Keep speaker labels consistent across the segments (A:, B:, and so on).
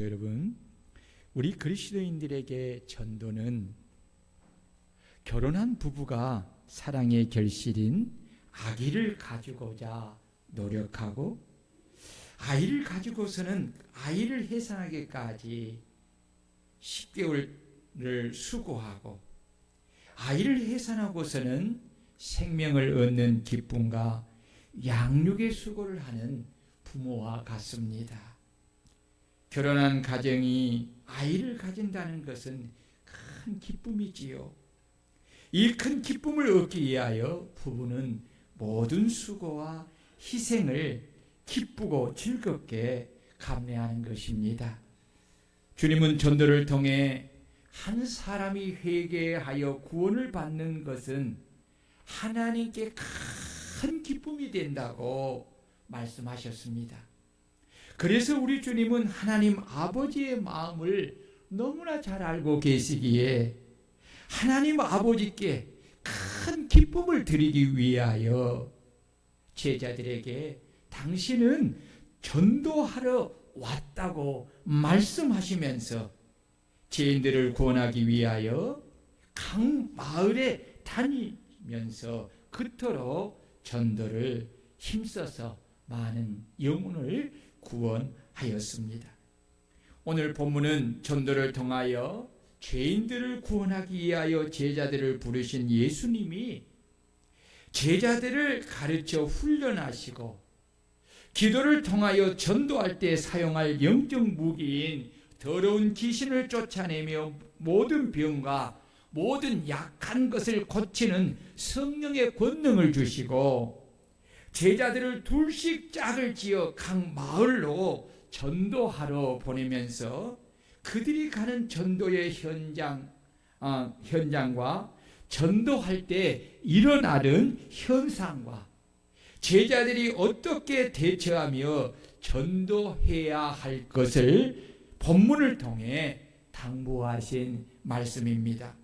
A: 여러분, 우리 그리스도인들에게 전도는 결혼한 부부가 사랑의 결실인 아기를 가지고자 노력하고, 아이를 가지고서는 아이를 해산하기까지 10개월을 수고하고, 아이를 해산하고서는 생명을 얻는 기쁨과 양육의 수고를 하는 부모와 같습니다. 결혼한 가정이 아이를 가진다는 것은 큰 기쁨이지요. 이 큰 기쁨을 얻기 위하여 부부는 모든 수고와 희생을 기쁘고 즐겁게 감내하는 것입니다. 주님은 전도를 통해 한 사람이 회개하여 구원을 받는 것은 하나님께 큰 기쁨이 된다고 말씀하셨습니다. 그래서 우리 주님은 하나님 아버지의 마음을 너무나 잘 알고 계시기에 하나님 아버지께 큰 기쁨을 드리기 위하여 제자들에게 당신은 전도하러 왔다고 말씀하시면서 죄인들을 구원하기 위하여 각 마을에 다니면서 그토록 전도를 힘써서 많은 영혼을 구원하였습니다. 오늘 본문은 전도를 통하여 죄인들을 구원하기 위하여 제자들을 부르신 예수님이 제자들을 가르쳐 훈련하시고 기도를 통하여 전도할 때 사용할 영적 무기인 더러운 귀신을 쫓아내며 모든 병과 모든 약한 것을 고치는 성령의 권능을 주시고 제자들을 둘씩 짝을 지어 각 마을로 전도하러 보내면서 그들이 가는 전도의 현장과 전도할 때 일어나는 현상과 제자들이 어떻게 대처하며 전도해야 할 것을 본문을 통해 당부하신 말씀입니다.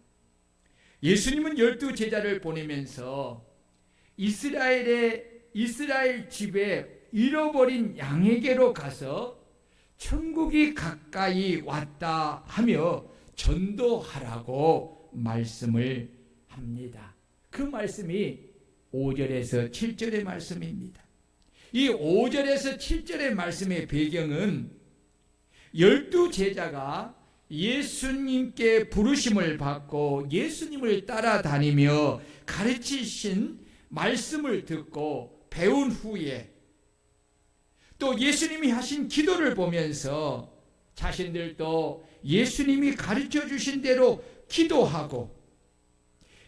A: 예수님은 12 제자를 보내면서 이스라엘 집에 잃어버린 양에게로 가서 천국이 가까이 왔다 하며 전도하라고 말씀을 합니다. 그 말씀이 5절에서 7절의 말씀입니다. 이 5절에서 7절의 말씀의 배경은 12 제자가 예수님께 부르심을 받고 예수님을 따라다니며 가르치신 말씀을 듣고 배운 후에 또 예수님이 하신 기도를 보면서 자신들도 예수님이 가르쳐 주신 대로 기도하고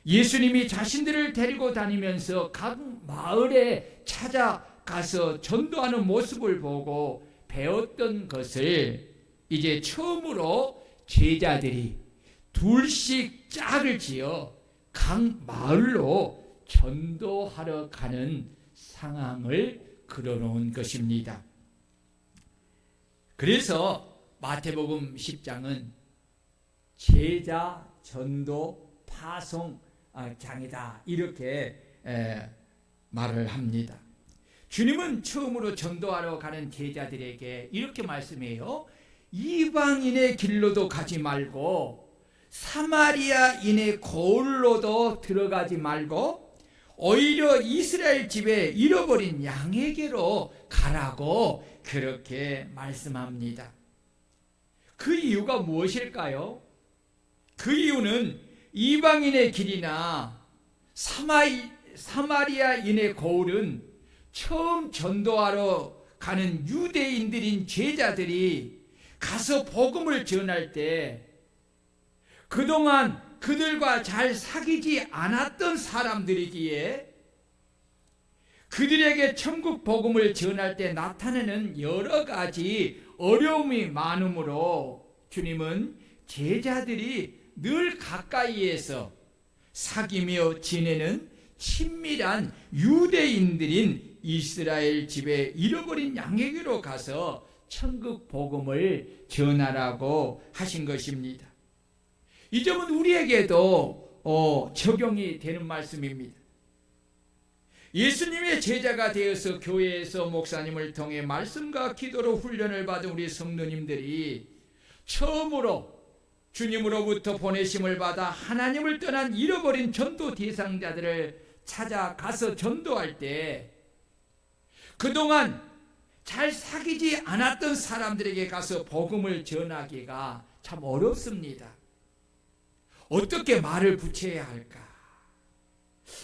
A: 예수님이 자신들을 데리고 다니면서 각 마을에 찾아가서 전도하는 모습을 보고 배웠던 것을 이제 처음으로 제자들이 둘씩 짝을 지어 각 마을로 전도하러 가는 상황을 그려놓은 것입니다. 그래서 마태복음 10장은 제자 전도 파송 장이다 이렇게 말을 합니다. 주님은 처음으로 전도하러 가는 제자들에게 이렇게 말씀해요. 이방인의 길로도 가지 말고 사마리아인의 고을로도 들어가지 말고 오히려 이스라엘 집에 잃어버린 양에게로 가라고 그렇게 말씀합니다. 그 이유가 무엇일까요? 그 이유는 이방인의 길이나 사마리아인의 고을은 처음 전도하러 가는 유대인들인 제자들이 가서 복음을 전할 때 그동안 그들과 잘 사귀지 않았던 사람들이기에 그들에게 천국 복음을 전할 때 나타나는 여러 가지 어려움이 많으므로 주님은 제자들이 늘 가까이에서 사귀며 지내는 친밀한 유대인들인 이스라엘 집에 잃어버린 양에게로 가서 천국 복음을 전하라고 하신 것입니다. 이 점은 우리에게도 적용이 되는 말씀입니다. 예수님의 제자가 되어서 교회에서 목사님을 통해 말씀과 기도로 훈련을 받은 우리 성도님들이 처음으로 주님으로부터 보내심을 받아 하나님을 떠난 잃어버린 전도 대상자들을 찾아가서 전도할 때 그동안 잘 사귀지 않았던 사람들에게 가서 복음을 전하기가 참 어렵습니다. 어떻게 말을 붙여야 할까?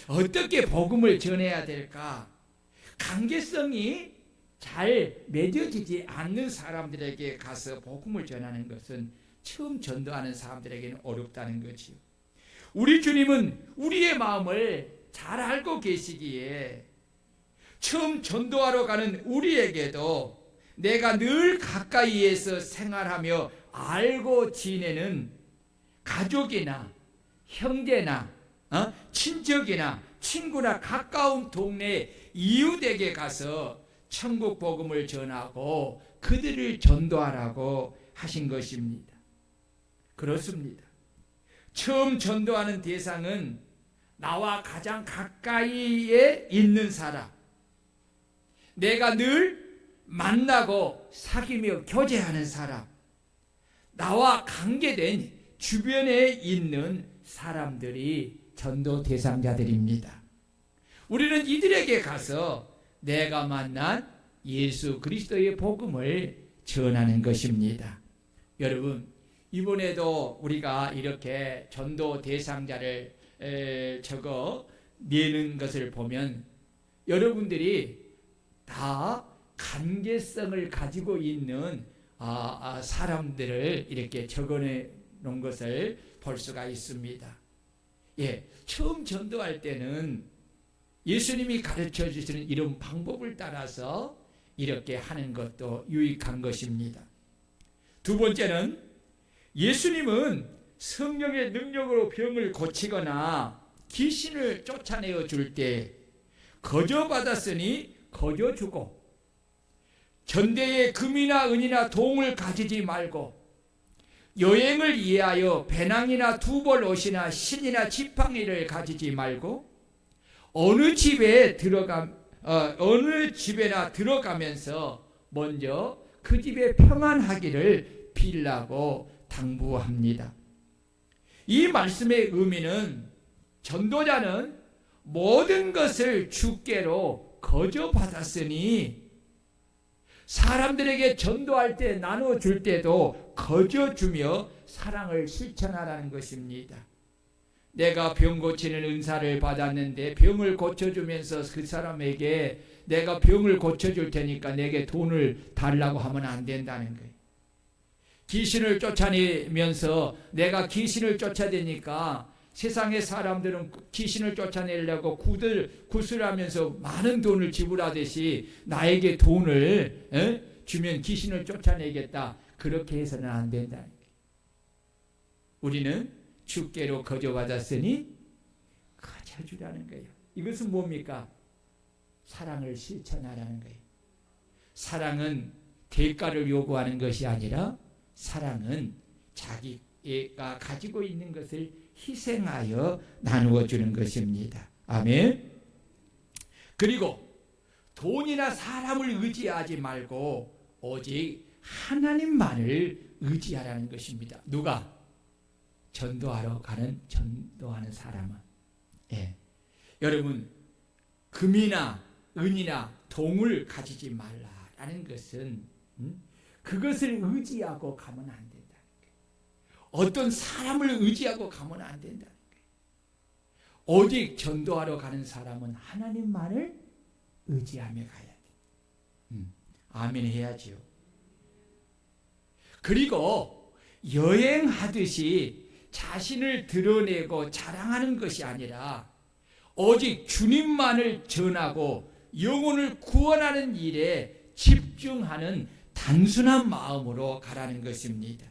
A: 어떻게 복음을 전해야 될까? 관계성이 잘 맺어지지 않는 사람들에게 가서 복음을 전하는 것은 처음 전도하는 사람들에게는 어렵다는 거지요. 우리 주님은 우리의 마음을 잘 알고 계시기에 처음 전도하러 가는 우리에게도 내가 늘 가까이에서 생활하며 알고 지내는 가족이나 형제나 친척이나 친구나 가까운 동네 이웃에게 가서 천국 복음을 전하고 그들을 전도하라고 하신 것입니다. 그렇습니다. 처음 전도하는 대상은 나와 가장 가까이에 있는 사람, 내가 늘 만나고 사귀며 교제하는 사람, 나와 관계된 주변에 있는 사람들이 전도 대상자들입니다. 우리는 이들에게 가서 내가 만난 예수 그리스도의 복음을 전하는 것입니다. 여러분, 이번에도 우리가 이렇게 전도 대상자를 적어 내는 것을 보면 여러분들이 다 관계성을 가지고 있는 사람들을 이렇게 적어내 놓은 것을 볼 수가 있습니다. 예, 처음 전도할 때는 예수님이 가르쳐 주시는 이런 방법을 따라서 이렇게 하는 것도 유익한 것입니다. 두 번째는 예수님은 성령의 능력으로 병을 고치거나 귀신을 쫓아내어 줄 때 거저 받았으니 거저 주고 전대에 금이나 은이나 동을 가지지 말고 여행을 위하여 배낭이나 두벌 옷이나 신이나 지팡이를 가지지 말고 어느 집에나 들어가면서 먼저 그 집에 평안하기를 빌라고 당부합니다. 이 말씀의 의미는 전도자는 모든 것을 주께로 거저 받았으니 사람들에게 전도할 때 나눠줄 때도 거저 주며 사랑을 실천하라는 것입니다. 내가 병 고치는 은사를 받았는데 병을 고쳐주면서 그 사람에게 내가 병을 고쳐줄 테니까 내게 돈을 달라고 하면 안 된다는 거예요. 귀신을 쫓아내면서 내가 귀신을 쫓아내니까 세상의 사람들은 귀신을 쫓아내려고 구슬하면서 많은 돈을 지불하듯이 나에게 돈을 주면 귀신을 쫓아내겠다. 그렇게 해서는 안 된다는 거예요. 우리는 주께로 거저 받았으니 거저 주라는 거예요. 이것은 뭡니까? 사랑을 실천하라는 거예요. 사랑은 대가를 요구하는 것이 아니라 사랑은 자기가 가지고 있는 것을 희생하여 나누어 주는 것입니다. 아멘. 그리고 돈이나 사람을 의지하지 말고 오직 하나님만을 의지하라는 것입니다. 누가? 전도하러 가는 전도하는 사람은. 예. 여러분, 금이나 은이나 동을 가지지 말라라는 것은 그것을 의지하고 가면 안 된다는 거예요. 어떤 사람을 의지하고 가면 안 된다는 거예요. 오직 전도하러 가는 사람은 하나님만을 의지하며 가야 돼. 아멘 해야지요. 그리고 여행하듯이 자신을 드러내고 자랑하는 것이 아니라 오직 주님만을 전하고 영혼을 구원하는 일에 집중하는 단순한 마음으로 가라는 것입니다.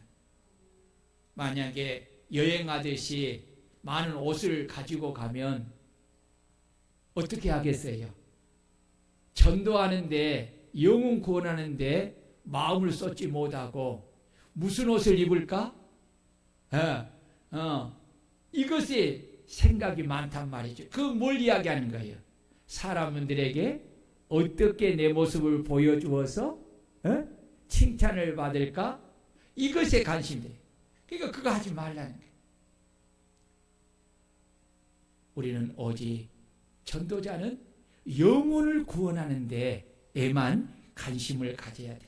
A: 만약에 여행하듯이 많은 옷을 가지고 가면 어떻게 하겠어요? 전도하는데 영혼 구원하는데 마음을 쏟지 못하고 무슨 옷을 입을까? 이것이 생각이 많단 말이죠. 그 뭘 이야기하는 거예요? 사람들에게 어떻게 내 모습을 보여주어서 칭찬을 받을까? 이것에 관심이 돼. 그러니까 그거 하지 말라는 거예요. 우리는 오직 전도자는 영혼을 구원하는 데에만 관심을 가져야 돼.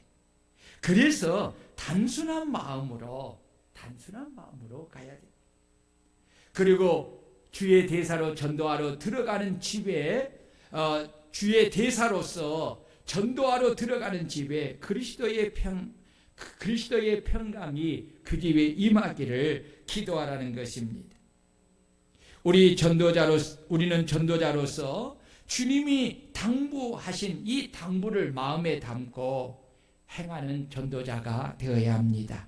A: 그래서 단순한 마음으로 가야 돼. 그리고 주의 대사로 전도하러 들어가는 집에 주의 대사로서 전도하러 들어가는 집에 그리스도의 평강이 그 집에 임하기를 기도하라는 것입니다. 우리는 전도자로서 주님이 당부하신 이 당부를 마음에 담고 행하는 전도자가 되어야 합니다.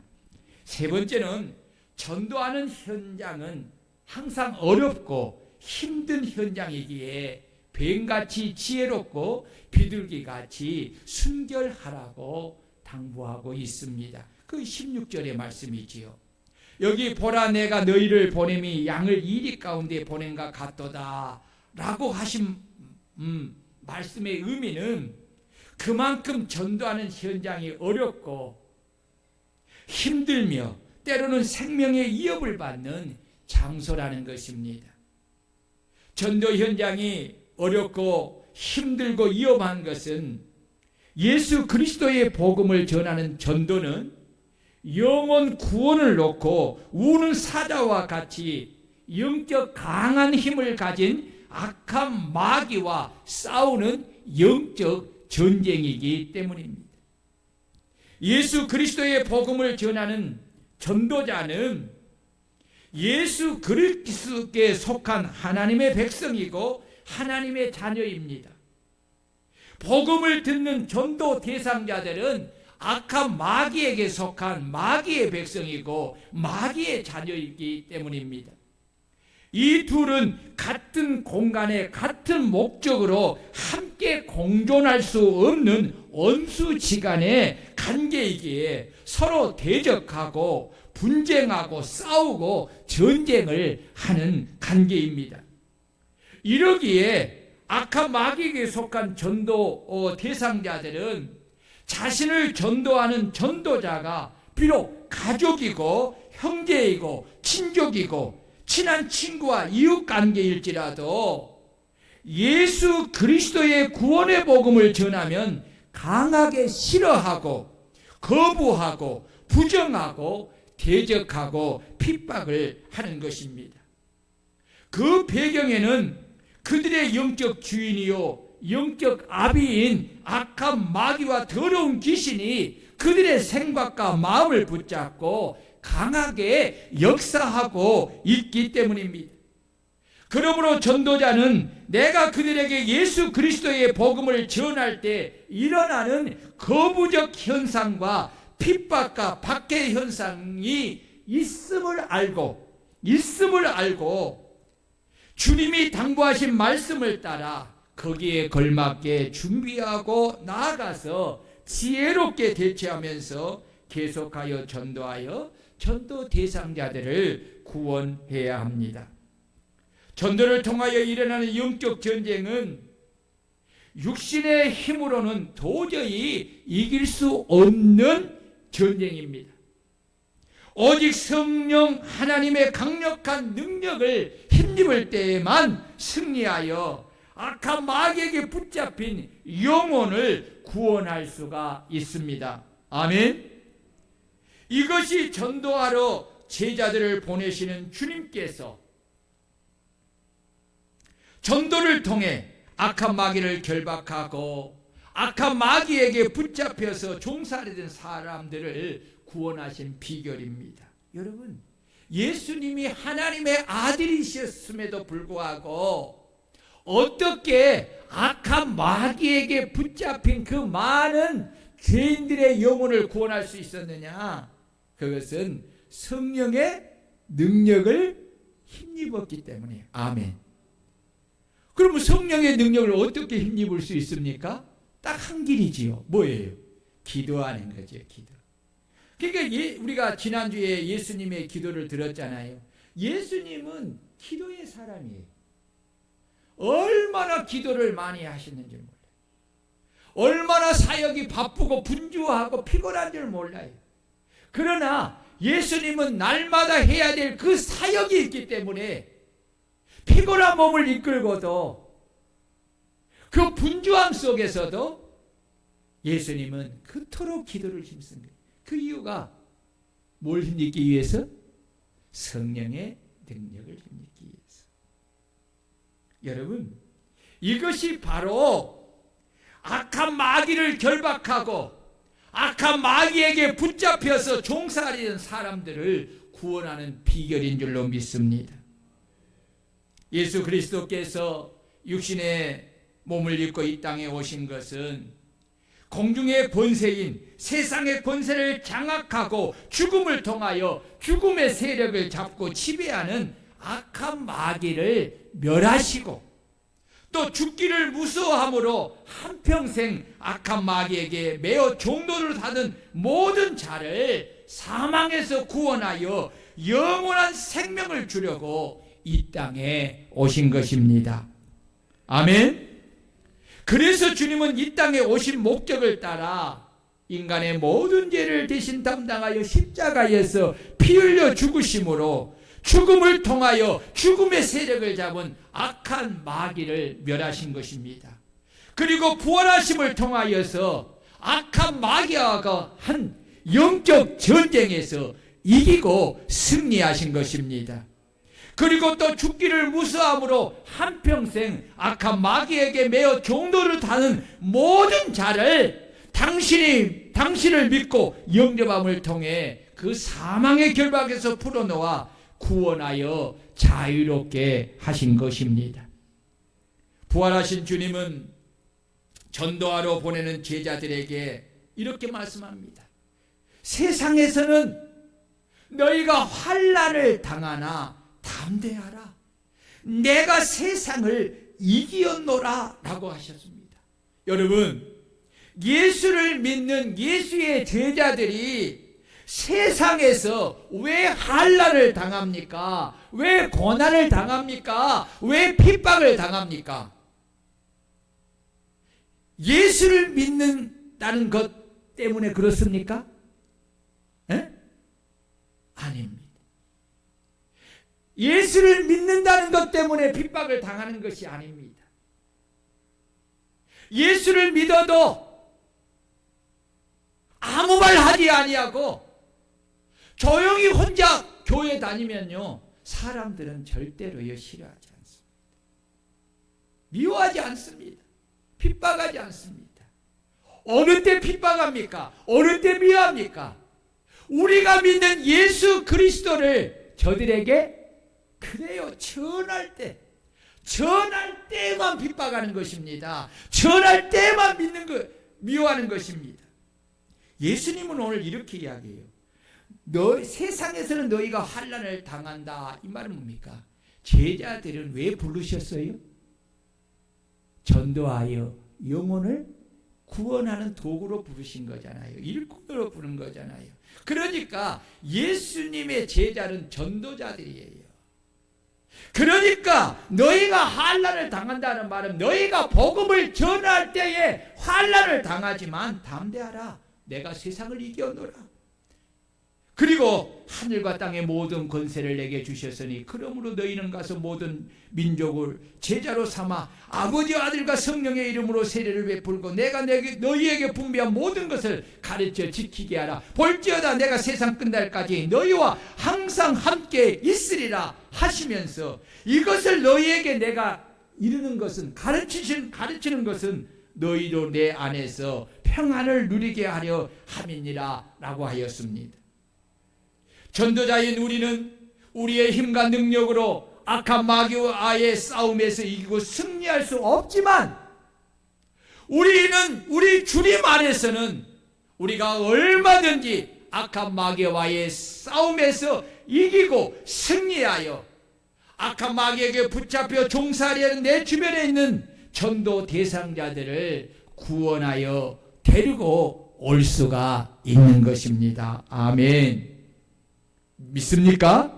A: 세 번째는 전도하는 현장은 항상 어렵고 힘든 현장이기에 뱀같이 지혜롭고 비둘기같이 순결하라고 당부하고 있습니다. 그 16절의 말씀이지요. 여기 보라 내가 너희를 보냄이 양을 이리 가운데 보낸과 같도다 라고 하신 말씀의 의미는 그만큼 전도하는 현장이 어렵고 힘들며 때로는 생명의 위협을 받는 장소라는 것입니다. 전도 현장이 어렵고 힘들고 위험한 것은 예수 그리스도의 복음을 전하는 전도는 영혼 구원을 놓고 우는 사자와 같이 영적 강한 힘을 가진 악한 마귀와 싸우는 영적 전쟁이기 때문입니다. 예수 그리스도의 복음을 전하는 전도자는 예수 그리스도께 속한 하나님의 백성이고 하나님의 자녀입니다. 복음을 듣는 전도 대상자들은 악한 마귀에게 속한 마귀의 백성이고 마귀의 자녀이기 때문입니다. 이 둘은 같은 공간에 같은 목적으로 함께 공존할 수 없는 원수지간의 관계이기에 서로 대적하고 분쟁하고 싸우고 전쟁을 하는 관계입니다. 이러기에 악한 마귀에게 속한 전도 대상자들은 자신을 전도하는 전도자가 비록 가족이고 형제이고 친족이고 친한 친구와 이웃관계일지라도 예수 그리스도의 구원의 복음을 전하면 강하게 싫어하고 거부하고 부정하고 대적하고 핍박을 하는 것입니다. 그 배경에는 그들의 영적 주인이요 영적 아비인 악한 마귀와 더러운 귀신이 그들의 생각과 마음을 붙잡고 강하게 역사하고 있기 때문입니다. 그러므로 전도자는 내가 그들에게 예수 그리스도의 복음을 전할 때 일어나는 거부적 현상과 핍박과 박해 현상이 있음을 알고 주님이 당부하신 말씀을 따라 거기에 걸맞게 준비하고 나아가서 지혜롭게 대처하면서 계속하여 전도하여 전도 대상자들을 구원해야 합니다. 전도를 통하여 일어나는 영적 전쟁은 육신의 힘으로는 도저히 이길 수 없는 전쟁입니다. 오직 성령 하나님의 강력한 능력을 힘입을 때에만 승리하여 악한 마귀에게 붙잡힌 영혼을 구원할 수가 있습니다. 아멘. 이것이 전도하러 제자들을 보내시는 주님께서 전도를 통해 악한 마귀를 결박하고 악한 마귀에게 붙잡혀서 종살이된 사람들을 구원하신 비결입니다. 여러분, 예수님이 하나님의 아들이셨음에도 불구하고 어떻게 악한 마귀에게 붙잡힌 그 많은 죄인들의 영혼을 구원할 수 있었느냐? 그것은 성령의 능력을 힘입었기 때문이에요. 아멘. 그러면 성령의 능력을 어떻게 힘입을 수 있습니까? 딱 한 길이지요. 뭐예요? 기도하는 거죠. 기도. 그러니까 우리가 지난주에 예수님의 기도를 들었잖아요. 예수님은 기도의 사람이에요. 얼마나 기도를 많이 하시는지 몰라요. 얼마나 사역이 바쁘고 분주하고 피곤한 줄 몰라요. 그러나 예수님은 날마다 해야 될 그 사역이 있기 때문에 피곤한 몸을 이끌고도 그 분주함 속에서도 예수님은 그토록 기도를 힘쓴 거예요. 그 이유가 뭘 힘입기 위해서? 성령의 능력을 힘입기 위해서. 여러분, 이것이 바로 악한 마귀를 결박하고 악한 마귀에게 붙잡혀서 종살이던 사람들을 구원하는 비결인 줄로 믿습니다. 예수 그리스도께서 육신의 몸을 입고 이 땅에 오신 것은 공중의 권세인 세상의 권세를 장악하고 죽음을 통하여 죽음의 세력을 잡고 지배하는 악한 마귀를 멸하시고 또 죽기를 무서워함으로 한평생 악한 마귀에게 매어 종노릇 하던 모든 자를 사망에서 구원하여 영원한 생명을 주려고 이 땅에 오신 것입니다. 아멘. 그래서 주님은 이 땅에 오신 목적을 따라 인간의 모든 죄를 대신 담당하여 십자가에서 피 흘려 죽으심으로 죽음을 통하여 죽음의 세력을 잡은 악한 마귀를 멸하신 것입니다. 그리고 부활하심을 통하여서 악한 마귀와 한 영적 전쟁에서 이기고 승리하신 것입니다. 그리고 또 죽기를 무서함으로 한평생 악한 마귀에게 매어 종노릇 하는 모든 자를 당신을 믿고 영접함을 통해 그 사망의 결박에서 풀어놓아 구원하여 자유롭게 하신 것입니다. 부활하신 주님은 전도하러 보내는 제자들에게 이렇게 말씀합니다. 세상에서는 너희가 환난을 당하나 담대하라. 내가 세상을 이기었노라 라고 하셨습니다. 여러분, 예수를 믿는 예수의 제자들이 세상에서 왜 환난을 당합니까? 왜 고난을 당합니까? 왜 핍박을 당합니까? 예수를 믿는다는 것 때문에 그렇습니까? 에? 아닙니다. 예수를 믿는다는 것 때문에 핍박을 당하는 것이 아닙니다. 예수를 믿어도 아무 말 하지 아니하고 조용히 혼자 교회 다니면요, 사람들은 절대로 싫어하지 않습니다. 미워하지 않습니다. 핍박하지 않습니다. 어느 때 핍박합니까? 어느 때 미워합니까? 우리가 믿는 예수 그리스도를 저들에게 그래요, 전할 때만 핍박하는 것입니다. 전할 때만 미워하는 것입니다. 예수님은 오늘 이렇게 이야기해요. 세상에서는 너희가 환난을 당한다. 이 말은 뭡니까? 제자들은 왜 부르셨어요? 전도하여 영혼을 구원하는 도구로 부르신 거잖아요. 일꾼으로 부른 거잖아요. 그러니까 예수님의 제자는 전도자들이에요. 그러니까 너희가 환난을 당한다는 말은 너희가 복음을 전할 때에 환난을 당하지만 담대하라. 내가 세상을 이겨노라. 그리고 하늘과 땅의 모든 권세를 내게 주셨으니 그러므로 너희는 가서 모든 민족을 제자로 삼아 아버지와 아들과 성령의 이름으로 세례를 베풀고 내가 너희에게 분비한 모든 것을 가르쳐 지키게 하라. 볼지어다 내가 세상 끝날까지 너희와 항상 함께 있으리라 하시면서 이것을 너희에게 내가 이르는 것은 가르치는 것은 너희도 내 안에서 평안을 누리게 하려 함이니라 라고 하였습니다. 전도자인 우리는 우리의 힘과 능력으로 악한 마귀와의 싸움에서 이기고 승리할 수 없지만 우리 주님 안에서는 우리가 얼마든지 악한 마귀와의 싸움에서 이기고 승리하여 악한 마귀에게 붙잡혀 종살이하는 내 주변에 있는 전도 대상자들을 구원하여 데리고 올 수가 있는 것입니다. 아멘. 믿습니까?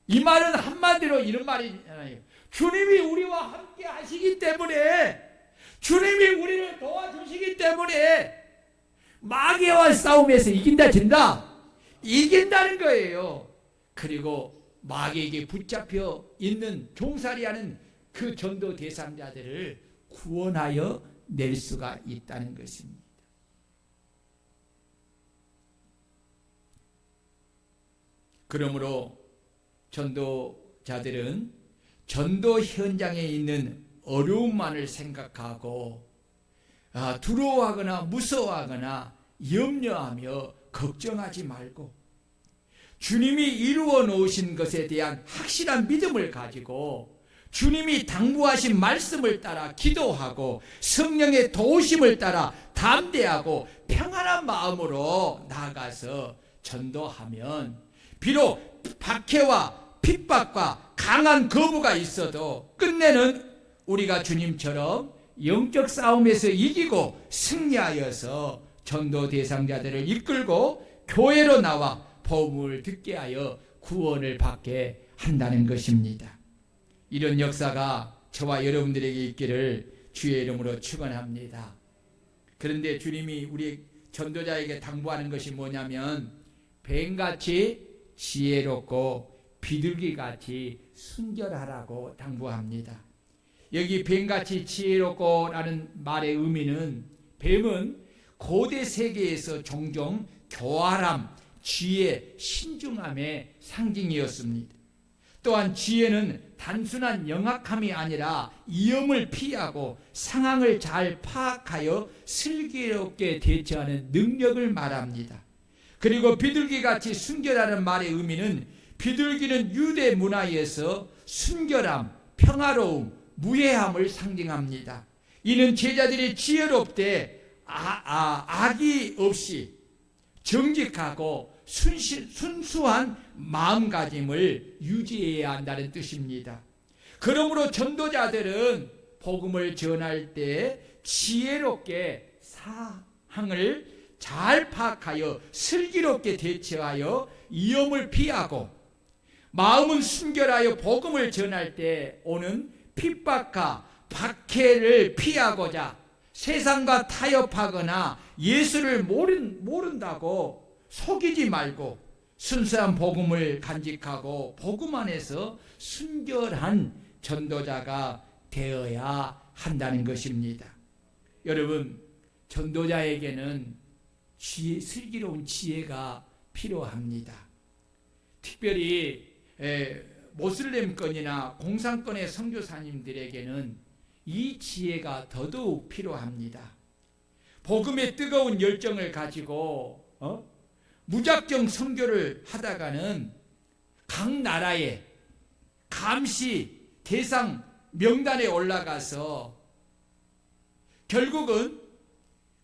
A: 이 말은 한마디로 이런 말이잖아요. 주님이 우리와 함께 하시기 때문에, 주님이 우리를 도와주시기 때문에 마귀와 싸움에서 이긴다 진다? 이긴다는 거예요. 그리고 마귀에게 붙잡혀 있는 종살이하는 그 전도 대상자들을 구원하여 낼 수가 있다는 것입니다. 그러므로 전도자들은 전도 현장에 있는 어려움만을 생각하고 두려워하거나 무서워하거나 염려하며 걱정하지 말고 주님이 이루어 놓으신 것에 대한 확실한 믿음을 가지고 주님이 당부하신 말씀을 따라 기도하고 성령의 도우심을 따라 담대하고 평안한 마음으로 나아가서 전도하면 비록 박해와 핍박과 강한 거부가 있어도 끝내는 우리가 주님처럼 영적 싸움에서 이기고 승리하여서 전도 대상자들을 이끌고 교회로 나와 복음을 듣게 하여 구원을 받게 한다는 것입니다. 이런 역사가 저와 여러분들에게 있기를 주의 이름으로 축원합니다. 그런데 주님이 우리 전도자에게 당부하는 것이 뭐냐면 뱀같이 지혜롭고 비둘기같이 순결하라고 당부합니다. 여기 뱀같이 지혜롭고 라는 말의 의미는 뱀은 고대 세계에서 종종 교활함, 지혜, 신중함의 상징이었습니다. 또한 지혜는 단순한 영악함이 아니라 위험을 피하고 상황을 잘 파악하여 슬기롭게 대처하는 능력을 말합니다. 그리고 비둘기같이 순결하는 말의 의미는 비둘기는 유대 문화에서 순결함, 평화로움, 무해함을 상징합니다. 이는 제자들이 지혜롭되 악이 없이 정직하고 순수한 마음가짐을 유지해야 한다는 뜻입니다. 그러므로 전도자들은 복음을 전할 때 지혜롭게 사항을 잘 파악하여 슬기롭게 대처하여 위험을 피하고 마음은 순결하여 복음을 전할 때 오는 핍박과 박해를 피하고자 세상과 타협하거나 예수를 모른다고 속이지 말고 순수한 복음을 간직하고 복음 안에서 순결한 전도자가 되어야 한다는 것입니다. 여러분, 전도자에게는 슬기로운 지혜가 필요합니다. 특별히 모슬렘권이나 공산권의 선교사님들에게는 이 지혜가 더더욱 필요합니다. 복음의 뜨거운 열정을 가지고 무작정 선교를 하다가는 각 나라의 감시 대상 명단에 올라가서 결국은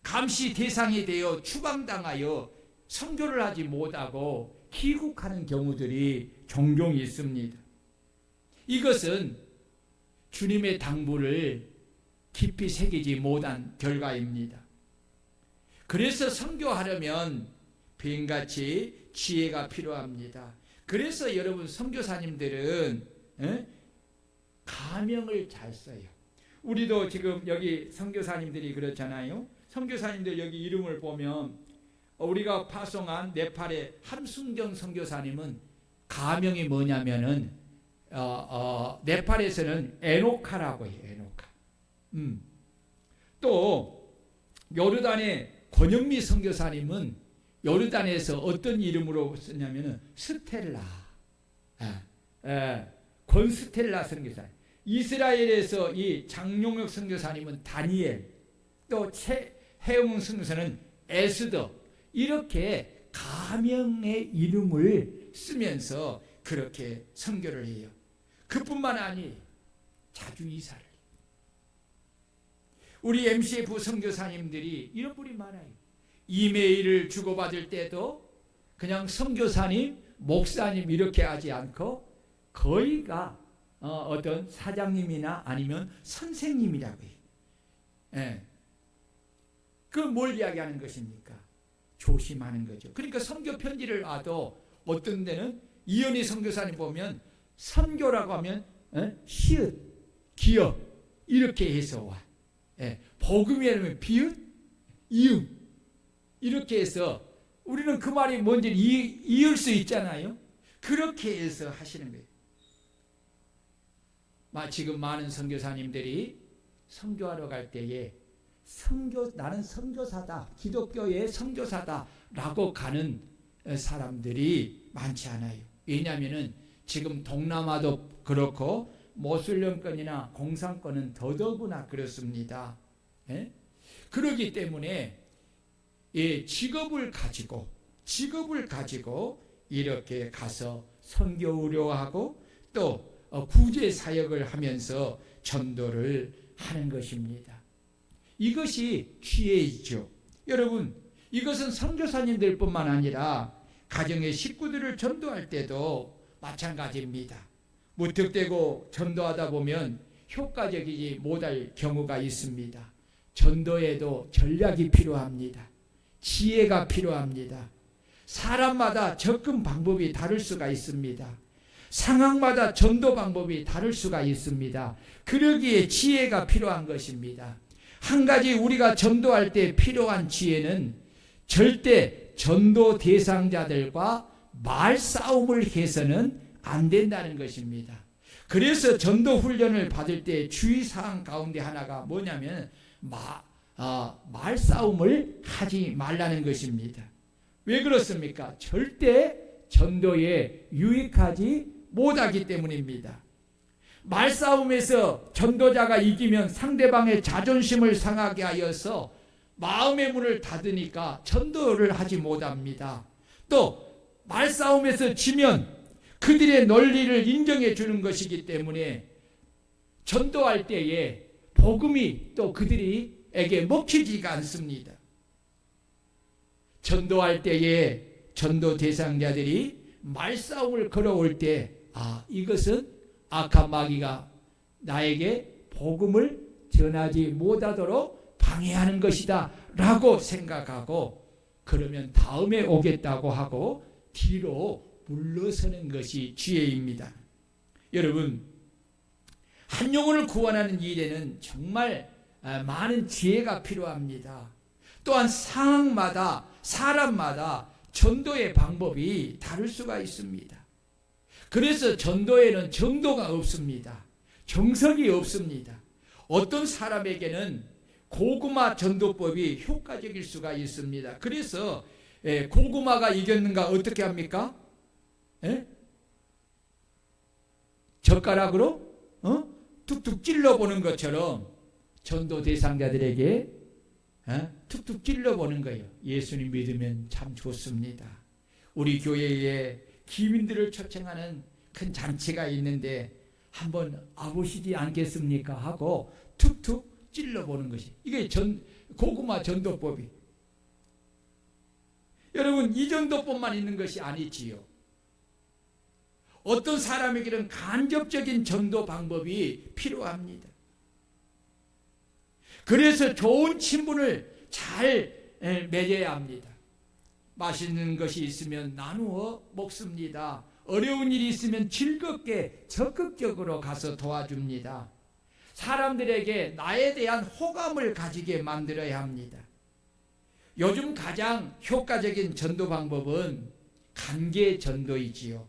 A: 감시 대상이 되어 추방당하여 선교를 하지 못하고 귀국하는 경우들이 종종 있습니다. 이것은 주님의 당부를 깊이 새기지 못한 결과입니다. 그래서 선교하려면 뱀같이 지혜가 필요합니다. 그래서 여러분 선교사님들은 가명을 잘 써요. 우리도 지금 여기 선교사님들이 그렇잖아요. 선교사님들 여기 이름을 보면 우리가 파송한 네팔의 함순경 선교사님은 가명이 뭐냐면은 네팔에서는 에노카라고 해요. 에노카. 또 요르단의 권영미 선교사님은 요르단에서 어떤 이름으로 썼냐면은 스텔라. 권스텔라 선교사님. 이스라엘에서 이 장용혁 선교사님은 다니엘. 또 최혜웅 선교사는 에스더. 이렇게 가명의 이름을 쓰면서 그렇게 선교를 해요. 그뿐만 아니 자주 이사를. 우리 MCF 선교사님들이 이런 분이 많아요. 이메일을 주고받을 때도 그냥 선교사님, 목사님 이렇게 하지 않고 거의가 어떤 사장님이나 아니면 선생님이라고 해요. 예. 그 뭘 이야기하는 것입니까? 조심하는 거죠. 그러니까 선교 편지를 와도 어떤 데는 이현희 선교사님 보면 선교라고 하면 시읒, 기역 이렇게 해서 와. 복음이라면 비읒, 이응 이렇게 해서 우리는 그 말이 뭔지 이을 수 있잖아요. 그렇게 해서 하시는 거예요. 지금 많은 선교사님들이 선교하러 갈 때에 나는 선교사다, 기독교의 선교사다라고 가는 사람들이 많지 않아요. 왜냐하면 지금 동남아도 그렇고 모슬렘권이나 공산권은 더더구나 그렇습니다. 예? 그렇기 때문에 직업을 가지고 이렇게 가서 선교 의료하고 또 구제 사역을 하면서 전도를 하는 것입니다. 이것이 지혜이죠. 여러분, 이것은 선교사님들 뿐만 아니라 가정의 식구들을 전도할 때도 마찬가지입니다. 무턱대고 전도하다 보면 효과적이지 못할 경우가 있습니다. 전도에도 전략이 필요합니다. 지혜가 필요합니다. 사람마다 접근 방법이 다를 수가 있습니다. 상황마다 전도 방법이 다를 수가 있습니다. 그러기에 지혜가 필요한 것입니다. 한 가지 우리가 전도할 때 필요한 지혜는 절대 전도 대상자들과 말싸움을 해서는 안 된다는 것입니다. 그래서 전도 훈련을 받을 때 주의사항 가운데 하나가 뭐냐면 말싸움을 하지 말라는 것입니다. 왜 그렇습니까? 절대 전도에 유익하지 못하기 때문입니다. 말싸움에서 전도자가 이기면 상대방의 자존심을 상하게 하여서 마음의 문을 닫으니까 전도를 하지 못합니다. 또 말싸움에서 지면 그들의 논리를 인정해 주는 것이기 때문에 전도할 때에 복음이 또 그들에게 먹히지가 않습니다. 전도할 때에 전도 대상자들이 말싸움을 걸어올 때 이것은 악한 마귀가 나에게 복음을 전하지 못하도록 방해하는 것이다 라고 생각하고 그러면 다음에 오겠다고 하고 뒤로 물러서는 것이 지혜입니다. 여러분, 한 영혼을 구원하는 일에는 정말 많은 지혜가 필요합니다. 또한 상황마다 사람마다 전도의 방법이 다를 수가 있습니다. 그래서 전도에는 정도가 없습니다. 정석이 없습니다. 어떤 사람에게는 고구마 전도법이 효과적일 수가 있습니다. 그래서 고구마가 이겼는가 어떻게 합니까? 젓가락으로 툭툭 찔러보는 것처럼 전도 대상자들에게 툭툭 찔러보는 거예요. 예수님 믿으면 참 좋습니다. 우리 교회에 기민들을 초청하는 큰 잔치가 있는데 한번 와보시지 않겠습니까? 하고 툭툭 찔러보는 것이 이게 고구마 전도법이. 여러분, 이 전도법만 있는 것이 아니지요. 어떤 사람에게는 간접적인 전도 방법이 필요합니다. 그래서 좋은 친분을 잘 맺어야 합니다. 맛있는 것이 있으면 나누어 먹습니다. 어려운 일이 있으면 즐겁게 적극적으로 가서 도와줍니다. 사람들에게 나에 대한 호감을 가지게 만들어야 합니다. 요즘 가장 효과적인 전도 방법은 관계 전도이지요.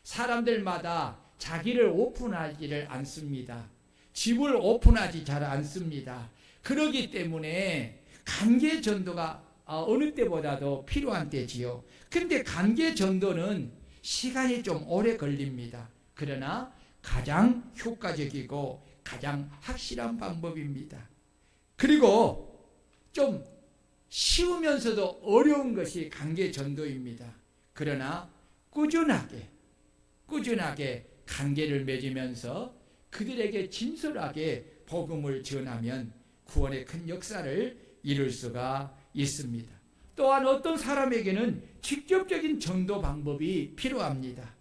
A: 사람들마다 자기를 오픈하지를 않습니다. 집을 오픈하지 잘 않습니다. 그렇기 때문에 관계 전도가 어느 때보다도 필요한 때지요. 근데 관계 전도는 시간이 좀 오래 걸립니다. 그러나 가장 효과적이고 가장 확실한 방법입니다. 그리고 좀 쉬우면서도 어려운 것이 관계 전도입니다. 그러나 꾸준하게 관계를 맺으면서 그들에게 진솔하게 복음을 전하면 구원의 큰 역사를 이룰 수가 있습니다. 또한 어떤 사람에게는 직접적인 전도 방법이 필요합니다.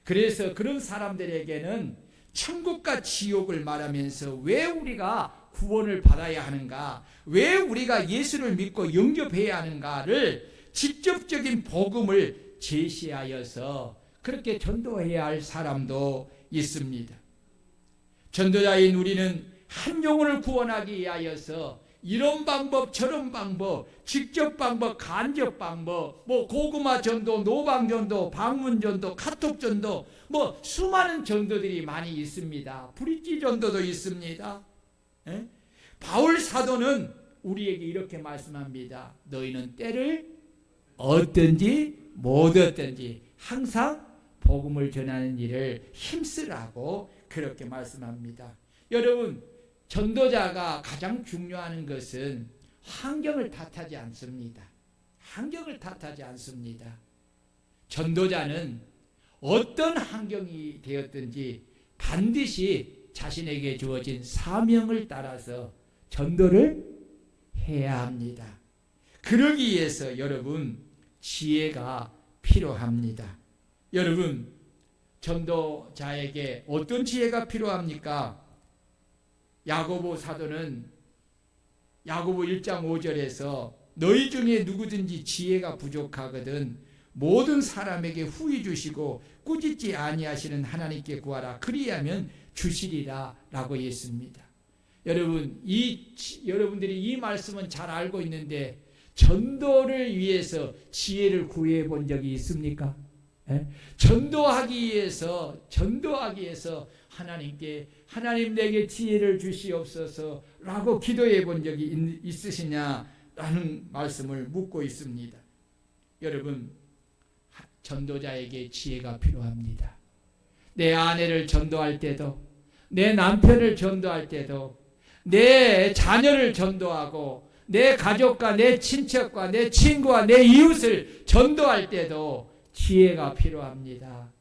A: 그래서 그런 사람들에게는 천국과 지옥을 말하면서 왜 우리가 구원을 받아야 하는가, 왜 우리가 예수를 믿고 영접해야 하는가를 직접적인 복음을 제시하여서 그렇게 전도해야 할 사람도 있습니다. 전도자인 우리는 한 영혼을 구원하기 위하여서 이런 방법 저런 방법, 직접 방법, 간접 방법, 뭐 고구마 전도, 노방 전도, 방문 전도, 카톡 전도, 뭐 수많은 전도들이 많이 있습니다. 브릿지 전도도 있습니다. 에? 바울 사도는 우리에게 이렇게 말씀합니다. 너희는 때를 얻든지 못 얻든지 항상 복음을 전하는 일을 힘쓰라고 그렇게 말씀합니다. 여러분, 전도자가 가장 중요한 것은 환경을 탓하지 않습니다. 환경을 탓하지 않습니다. 전도자는 어떤 환경이 되었든지 반드시 자신에게 주어진 사명을 따라서 전도를 해야 합니다. 그러기 위해서 여러분 지혜가 필요합니다. 여러분, 전도자에게 어떤 지혜가 필요합니까? 야고보 사도는 야고보 1장 5절에서 너희 중에 누구든지 지혜가 부족하거든 모든 사람에게 후히 주시고 꾸짖지 아니하시는 하나님께 구하라 그리하면 주시리라 라고 했습니다. 여러분, 여러분들이 이 말씀은 잘 알고 있는데 전도를 위해서 지혜를 구해 본 적이 있습니까? 전도하기 위해서 하나님께 하나님 내게 지혜를 주시옵소서 라고 기도해 본 적이 있으시냐라는 말씀을 묻고 있습니다. 여러분, 전도자에게 지혜가 필요합니다. 내 아내를 전도할 때도, 내 남편을 전도할 때도, 내 자녀를 전도하고 내 가족과 내 친척과 내 친구와 내 이웃을 전도할 때도 지혜가 필요합니다.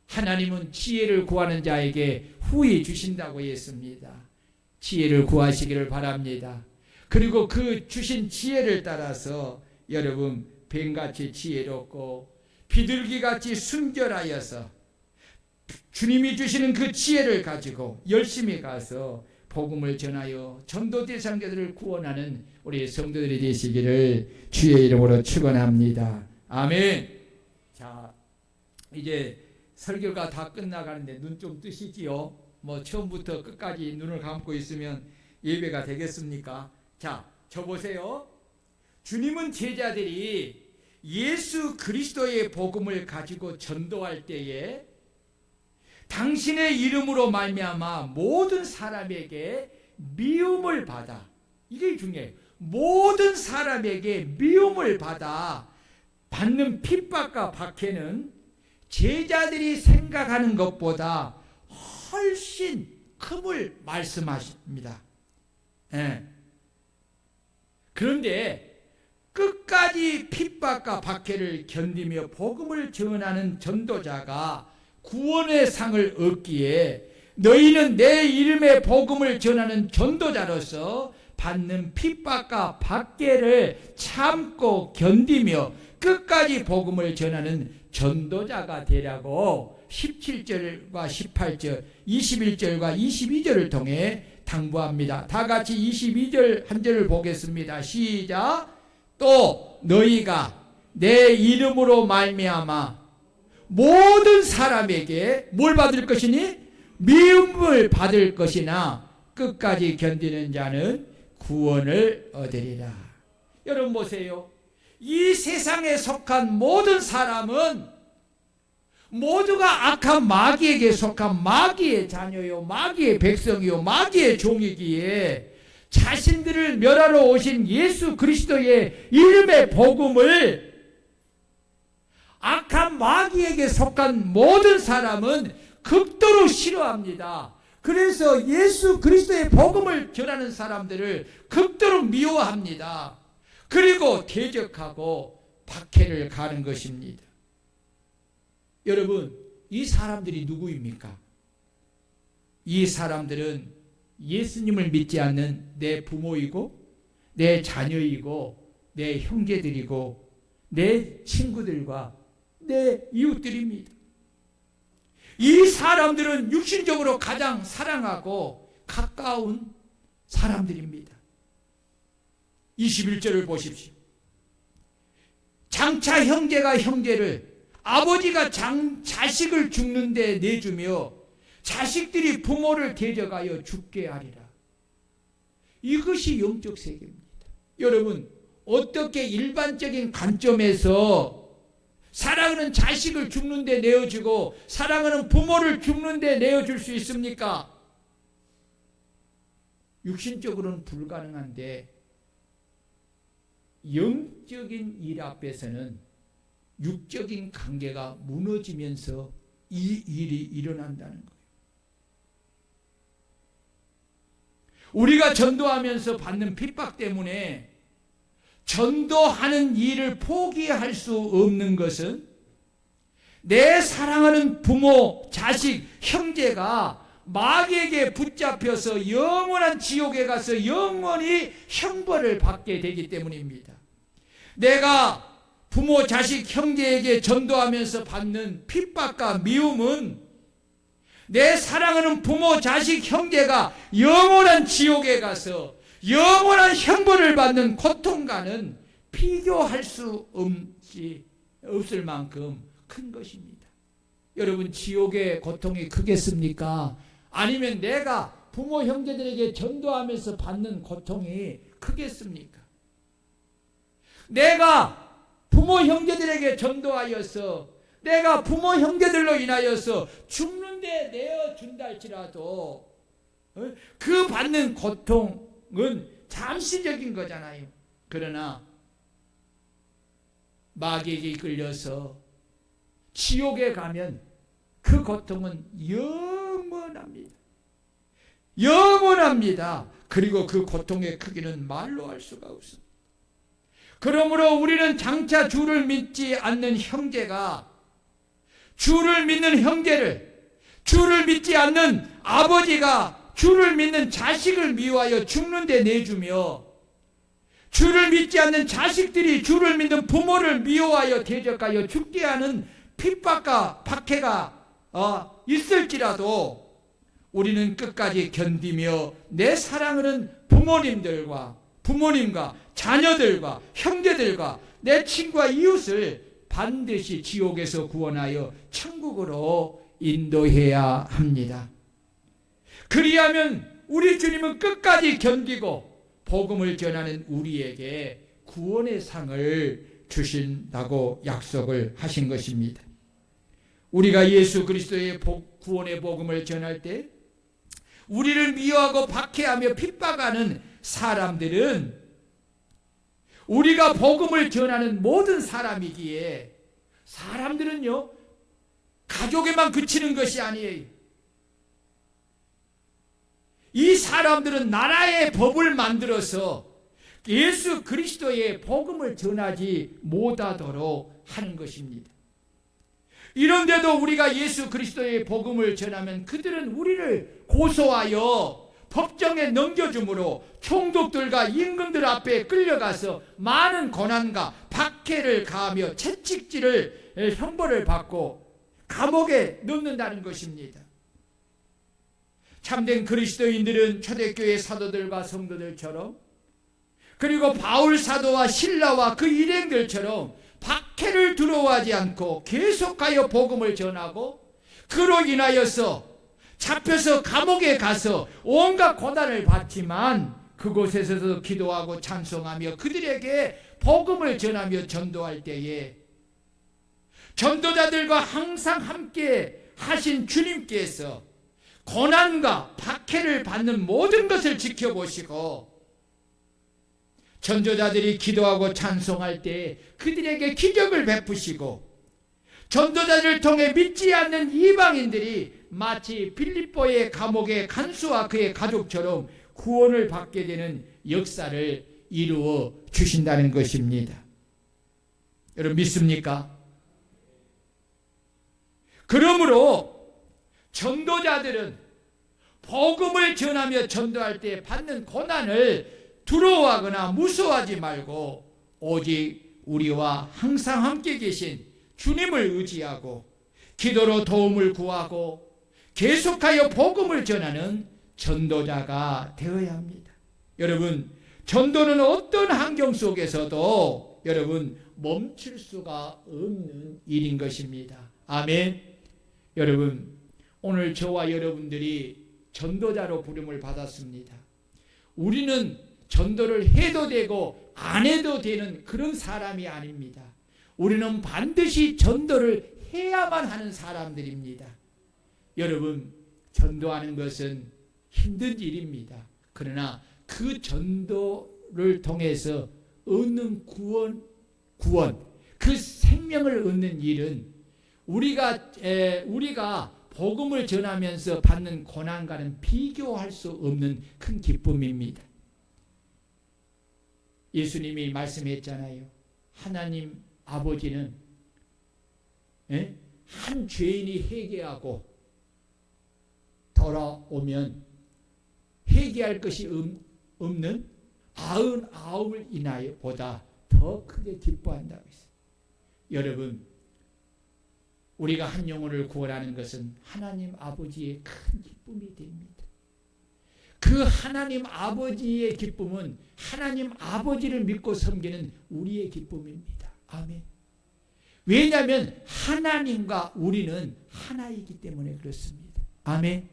A: 하나님은 지혜를 구하는 자에게 후히 주신다고 했습니다. 지혜를 구하시기를 바랍니다. 그리고 그 주신 지혜를 따라서 여러분 뱀같이 지혜롭고 비둘기같이 순결하여서 주님이 주시는 그 지혜를 가지고 열심히 가서 복음을 전하여 전도 대상자들을 구원하는 우리 성도들이 되시기를 주의 이름으로 축원합니다. 아멘. 자, 이제 설교가 다 끝나가는데 눈 좀 뜨시지요? 뭐 처음부터 끝까지 눈을 감고 있으면 예배가 되겠습니까? 자, 저 보세요. 주님은 제자들이 예수 그리스도의 복음을 가지고 전도할 때에 당신의 이름으로 말미암아 모든 사람에게 미움을 받아, 이게 중요해요. 모든 사람에게 미움을 받는 핍박과 박해는 제자들이 생각하는 것보다 훨씬 큼을 말씀하십니다. 그런데 끝까지 핍박과 박해를 견디며 복음을 전하는 전도자가 구원의 상을 얻기에 너희는 내 이름의 복음을 전하는 전도자로서 받는 핍박과 박해를 참고 견디며 끝까지 복음을 전하는 전도자가 되라고 17절과 18절, 21절과 22절을 통해 당부합니다. 다 같이 22절 한 절을 보겠습니다. 시작. 또 너희가 내 이름으로 말미암아 모든 사람에게 뭘 받을 것이니? 미움을 받을 것이나 끝까지 견디는 자는 구원을 얻으리라. 여러분 보세요. 이 세상에 속한 모든 사람은 모두가 악한 마귀에게 속한 마귀의 자녀요, 마귀의 백성이요, 마귀의 종이기에 자신들을 멸하러 오신 예수 그리스도의 이름의 복음을 악한 마귀에게 속한 모든 사람은 극도로 싫어합니다. 그래서 예수 그리스도의 복음을 전하는 사람들을 극도로 미워합니다. 그리고 대적하고 박해를 가는 것입니다. 여러분, 이 사람들이 누구입니까? 이 사람들은 예수님을 믿지 않는 내 부모이고 내 자녀이고 내 형제들이고 내 친구들과 내 이웃들입니다. 이 사람들은 육신적으로 가장 사랑하고 가까운 사람들입니다. 21절을 보십시오. 장차 형제가 형제를, 아버지가 자식을 죽는데 내주며 자식들이 부모를 대적하여 죽게 하리라. 이것이 영적 세계입니다. 여러분, 어떻게 일반적인 관점에서 사랑하는 자식을 죽는데 내어주고 사랑하는 부모를 죽는데 내어줄 수 있습니까? 육신적으로는 불가능한데 영적인 일 앞에서는 육적인 관계가 무너지면서 이 일이 일어난다는 거예요. 우리가 전도하면서 받는 핍박 때문에 전도하는 일을 포기할 수 없는 것은 내 사랑하는 부모, 자식, 형제가 마귀에게 붙잡혀서 영원한 지옥에 가서 영원히 형벌을 받게 되기 때문입니다. 내가 부모, 자식, 형제에게 전도하면서 받는 핍박과 미움은 내 사랑하는 부모, 자식, 형제가 영원한 지옥에 가서 영원한 형벌을 받는 고통과는 비교할 수 없을 만큼 큰 것입니다. 여러분, 지옥의 고통이 크겠습니까? 아니면 내가 부모, 형제들에게 전도하면서 받는 고통이 크겠습니까? 내가 부모, 형제들에게 전도하여서 내가 부모, 형제들로 인하여서 죽는데 내어준다 할지라도 그 받는 고통은 잠시적인 거잖아요. 그러나 마귀에게 이끌려서 지옥에 가면 그 고통은 영원합니다. 영원합니다. 그리고 그 고통의 크기는 말로 할 수가 없습니다. 그러므로 우리는 장차 주를 믿지 않는 형제가 주를 믿는 형제를, 주를 믿지 않는 아버지가 주를 믿는 자식을 미워하여 죽는 데 내주며, 주를 믿지 않는 자식들이 주를 믿는 부모를 미워하여 대적하여 죽게 하는 핍박과 박해가 있을지라도 우리는 끝까지 견디며 내 사랑하는 부모님과 자녀들과 형제들과 내 친구와 이웃을 반드시 지옥에서 구원하여 천국으로 인도해야 합니다. 그리하면 우리 주님은 끝까지 견디고 복음을 전하는 우리에게 구원의 상을 주신다고 약속을 하신 것입니다. 우리가 예수 그리스도의 구원의 복음을 전할 때 우리를 미워하고 박해하며 핍박하는 사람들은 우리가 복음을 전하는 모든 사람이기에, 사람들은요 가족에만 그치는 것이 아니에요. 이 사람들은 나라의 법을 만들어서 예수 그리스도의 복음을 전하지 못하도록 하는 것입니다. 이런데도 우리가 예수 그리스도의 복음을 전하면 그들은 우리를 고소하여 법정에 넘겨줌으로 총독들과 임금들 앞에 끌려가서 많은 고난과 박해를 가하며 채찍질을 형벌을 받고 감옥에 넣는다는 것입니다. 참된 그리스도인들은 초대교회 사도들과 성도들처럼, 그리고 바울 사도와 실라와 그 일행들처럼 박해를 두려워하지 않고 계속하여 복음을 전하고, 그로 인하여서 잡혀서 감옥에 가서 온갖 고난을 받지만 그곳에서도 기도하고 찬송하며 그들에게 복음을 전하며 전도할 때에 전도자들과 항상 함께 하신 주님께서 고난과 박해를 받는 모든 것을 지켜보시고, 전도자들이 기도하고 찬송할 때 그들에게 기적을 베푸시고, 전도자들을 통해 믿지 않는 이방인들이 마치 빌립보의 감옥의 간수와 그의 가족처럼 구원을 받게 되는 역사를 이루어 주신다는 것입니다. 여러분 믿습니까? 그러므로 전도자들은 복음을 전하며 전도할 때 받는 고난을 두려워하거나 무서워하지 말고 오직 우리와 항상 함께 계신 주님을 의지하고 기도로 도움을 구하고 계속하여 복음을 전하는 전도자가 되어야 합니다. 여러분, 전도는 어떤 환경 속에서도 여러분 멈출 수가 없는 일인 것입니다. 아멘. 여러분, 오늘 저와 여러분들이 전도자로 부름을 받았습니다. 우리는 전도를 해도 되고 안 해도 되는 그런 사람이 아닙니다. 우리는 반드시 전도를 해야만 하는 사람들입니다. 여러분, 전도하는 것은 힘든 일입니다. 그러나 그 전도를 통해서 얻는 구원, 그 생명을 얻는 일은 우리가 복음을 전하면서 받는 고난과는 비교할 수 없는 큰 기쁨입니다. 예수님이 말씀했잖아요. 하나님 아버지는 한 죄인이 회개하고 돌아오면 회개할 것이 없는 99을 인하여 보다 더 크게 기뻐한다고 했어요. 여러분, 우리가 한 영혼을 구원하는 것은 하나님 아버지의 큰 기쁨이 됩니다. 그 하나님 아버지의 기쁨은 하나님 아버지를 믿고 섬기는 우리의 기쁨입니다. 아멘. 왜냐하면 하나님과 우리는 하나이기 때문에 그렇습니다. 아멘.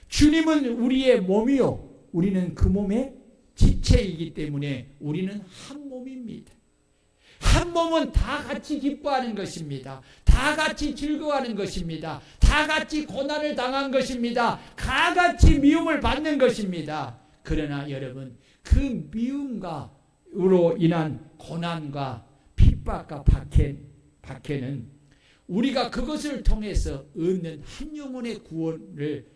A: 주님은 우리의 몸이요, 우리는 그 몸의 지체이기 때문에 우리는 한 몸입니다. 한 몸은 다 같이 기뻐하는 것입니다. 다 같이 즐거워하는 것입니다. 다 같이 고난을 당한 것입니다. 다 같이 미움을 받는 것입니다. 그러나 여러분, 그 미움으로 인한 고난과 핍박과 박해는 우리가 그것을 통해서 얻는 한 영혼의 구원을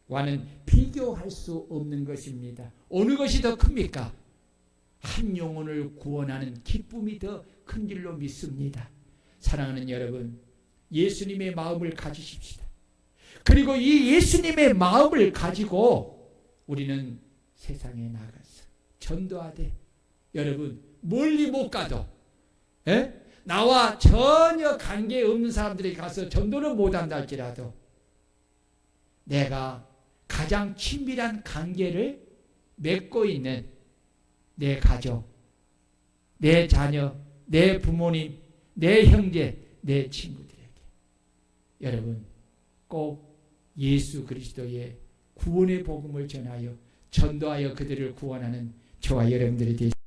A: 와는 비교할 수 없는 것입니다. 어느 것이 더 큽니까? 한 영혼을 구원하는 기쁨이 더 큰 줄로 믿습니다. 사랑하는 여러분, 예수님의 마음을 가지십시다. 그리고 이 예수님의 마음을 가지고 우리는 세상에 나가서 전도하되, 여러분 멀리 못 가도 나와 전혀 관계없는 사람들이 가서 전도는 못한다 할지라도 내가 가장 친밀한 관계를 맺고 있는 내 가족, 내 자녀, 내 부모님, 내 형제, 내 친구들에게 여러분 꼭 예수 그리스도의 구원의 복음을 전하여 전도하여 그들을 구원하는 저와 여러분들이 되시옵소서.